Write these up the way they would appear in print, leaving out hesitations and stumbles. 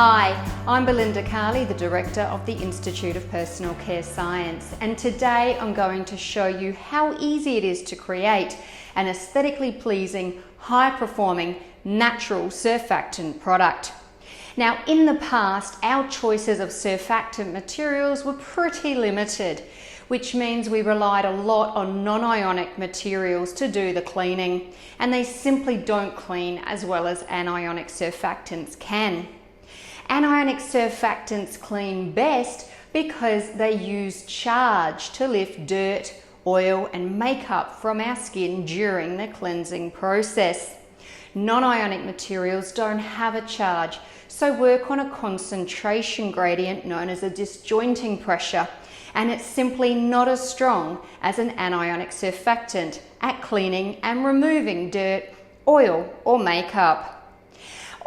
Hi, I'm Belinda Carley, the Director of the Institute of Personal Care Science, and today I'm going to show you how easy it is to create an aesthetically pleasing, high-performing, natural surfactant product. Now, in the past, our choices of surfactant materials were pretty limited, which means we relied a lot on non-ionic materials to do the cleaning, and they simply don't clean as well as anionic surfactants can. Anionic surfactants clean best because they use charge to lift dirt, oil and makeup from our skin during the cleansing process. Non-ionic materials don't have a charge, so work on a concentration gradient known as a disjointing pressure, and it's simply not as strong as an anionic surfactant at cleaning and removing dirt, oil or makeup.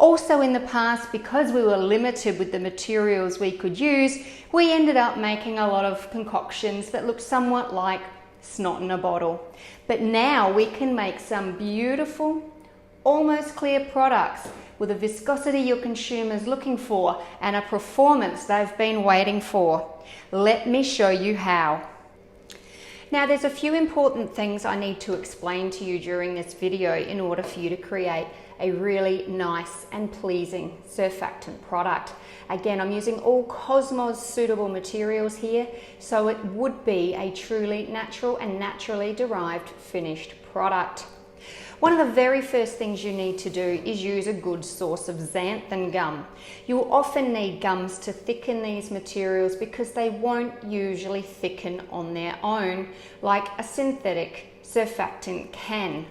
Also in the past, because we were limited with the materials we could use, we ended up making a lot of concoctions that looked somewhat like snot in a bottle. But now we can make some beautiful, almost clear products with a viscosity your consumer's looking for and a performance they've been waiting for. Let me show you how. Now, there's a few important things I need to explain to you during this video in order for you to create a really nice and pleasing surfactant product. Again, I'm using all Cosmos suitable materials here, so it would be a truly natural and naturally derived finished product. One of the very first things you need to do is use a good source of xanthan gum. You will often need gums to thicken these materials because they won't usually thicken on their own like a synthetic surfactant can.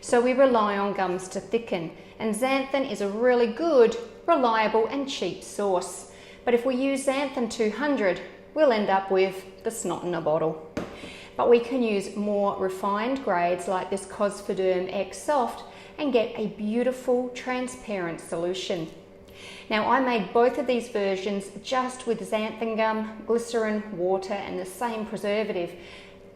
So we rely on gums to thicken, and xanthan is a really good, reliable and cheap source. But if we use xanthan 200, we'll end up with the snot in a bottle. But we can use more refined grades like this Cosmoderm X Soft and get a beautiful transparent solution. Now, I made both of these versions just with xanthan gum, glycerin, water and the same preservative,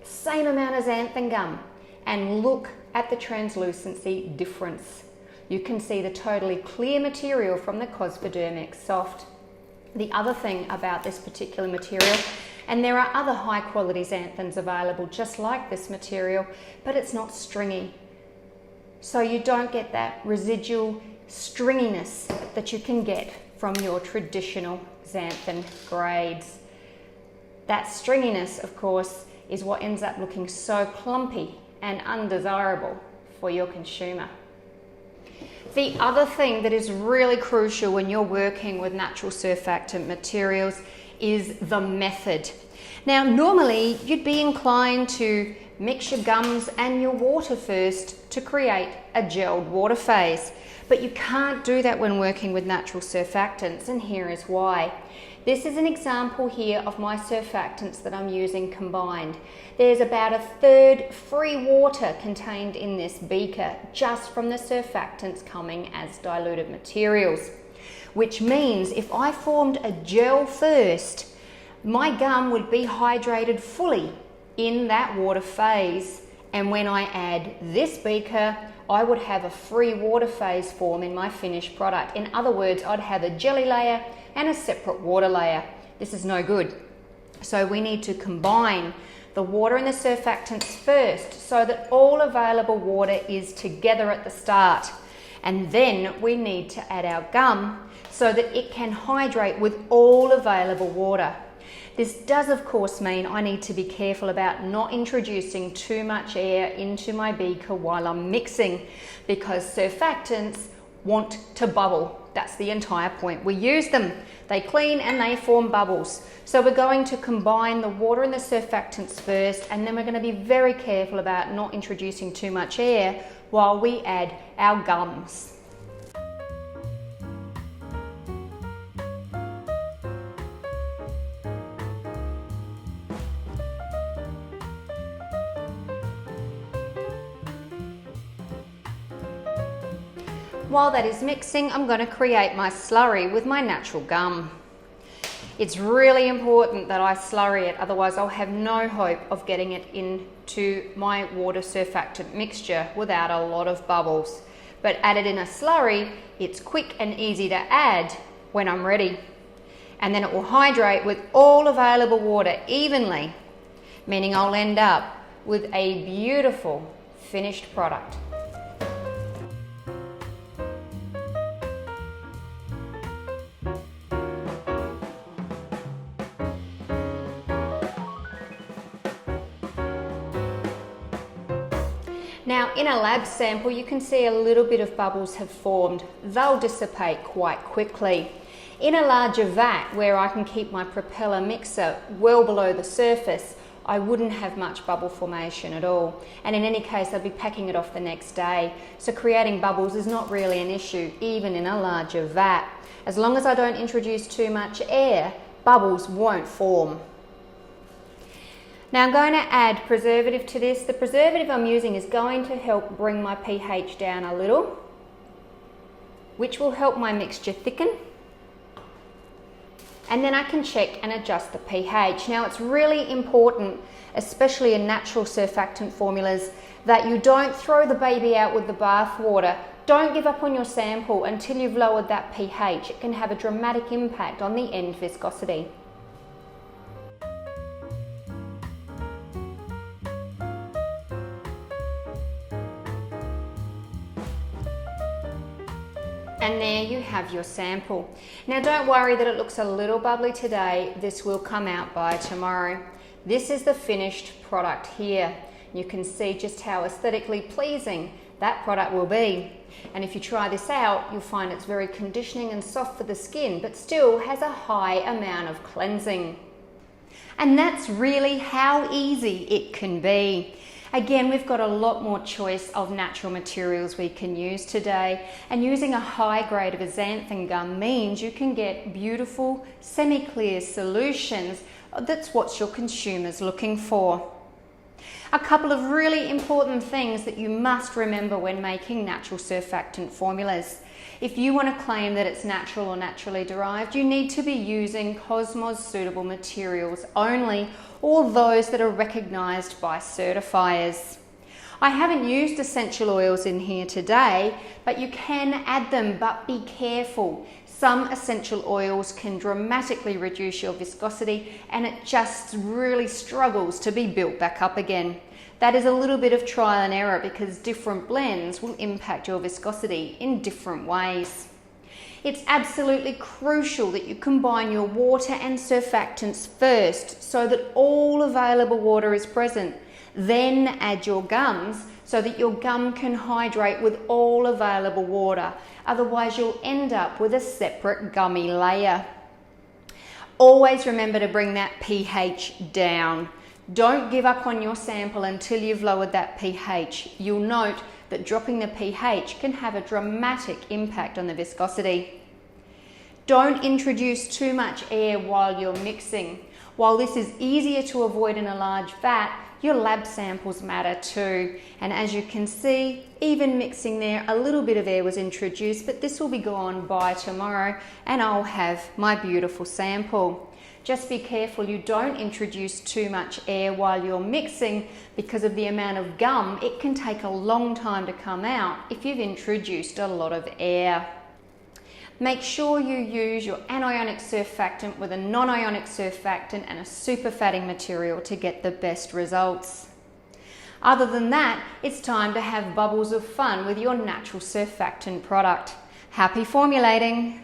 same amount of xanthan gum, and look at the translucency difference. You can see the totally clear material from the Cosmoderm X Soft. The other thing about this particular material, and there are other high quality xanthans available just like this material, but it's not stringy. So you don't get that residual stringiness that you can get from your traditional xanthan grades. That stringiness, of course, is what ends up looking so clumpy and undesirable for your consumer. The other thing that is really crucial when you're working with natural surfactant materials is the method. Now, normally you'd be inclined to mix your gums and your water first to create a gelled water phase, but you can't do that when working with natural surfactants, and here is why. This is an example here of my surfactants that I'm using combined. There's about a third free water contained in this beaker just from the surfactants coming as diluted materials, which means if I formed a gel first, my gum would be hydrated fully in that water phase, and when I add this beaker, I would have a free water phase form in my finished product. In other words, I'd have a jelly layer and a separate water layer. This is no good. So we need to combine the water and the surfactants first so that all available water is together at the start. And then we need to add our gum so that it can hydrate with all available water. This does of course mean I need to be careful about not introducing too much air into my beaker while I'm mixing, because surfactants want to bubble. That's the entire point. We use them, they clean and they form bubbles. So we're going to combine the water and the surfactants first, and then we're going to be very careful about not introducing too much air while we add our gums. While that is mixing, I'm going to create my slurry with my natural gum. It's really important that I slurry it, otherwise I'll have no hope of getting it into my water surfactant mixture without a lot of bubbles. But added in a slurry, it's quick and easy to add, when I'm ready. And then it will hydrate with all available water evenly, meaning I'll end up with a beautiful finished product. Now, in a lab sample, you can see a little bit of bubbles have formed. They'll dissipate quite quickly. In a larger vat, where I can keep my propeller mixer well below the surface, I wouldn't have much bubble formation at all. And in any case, I'd be packing it off the next day. So creating bubbles is not really an issue, even in a larger vat. As long as I don't introduce too much air, bubbles won't form. Now I'm going to add preservative to this. The preservative I'm using is going to help bring my pH down a little, which will help my mixture thicken. And then I can check and adjust the pH. Now it's really important, especially in natural surfactant formulas, that you don't throw the baby out with the bath water. Don't give up on your sample until you've lowered that pH. It can have a dramatic impact on the end viscosity. And there you have your sample. Now don't worry that it looks a little bubbly today. This will come out by tomorrow. This is the finished product here. You can see just how aesthetically pleasing that product will be. And if you try this out, you'll find it's very conditioning and soft for the skin, but still has a high amount of cleansing. And that's really how easy it can be. Again, we've got a lot more choice of natural materials we can use today, and using a high grade of xanthan gum means you can get beautiful semi-clear solutions. That's what your consumer's looking for. A couple of really important things that you must remember when making natural surfactant formulas. If you want to claim that it's natural or naturally derived, you need to be using Cosmos suitable materials only, or those that are recognised by certifiers. I haven't used essential oils in here today, but you can add them, but be careful. Some essential oils can dramatically reduce your viscosity and it just really struggles to be built back up again. That is a little bit of trial and error because different blends will impact your viscosity in different ways. It's absolutely crucial that you combine your water and surfactants first so that all available water is present. Then add your gums so that your gum can hydrate with all available water. Otherwise, you'll end up with a separate gummy layer. Always remember to bring that pH down. Don't give up on your sample until you've lowered that pH. You'll note that dropping the pH can have a dramatic impact on the viscosity. Don't introduce too much air while you're mixing. While this is easier to avoid in a large vat, your lab samples matter too. And as you can see, even mixing there, a little bit of air was introduced, but this will be gone by tomorrow and I'll have my beautiful sample. Just be careful you don't introduce too much air while you're mixing because of the amount of gum. It can take a long time to come out if you've introduced a lot of air. Make sure you use your anionic surfactant with a non-ionic surfactant and a super fatting material to get the best results. Other than that, it's time to have bubbles of fun with your natural surfactant product. Happy formulating!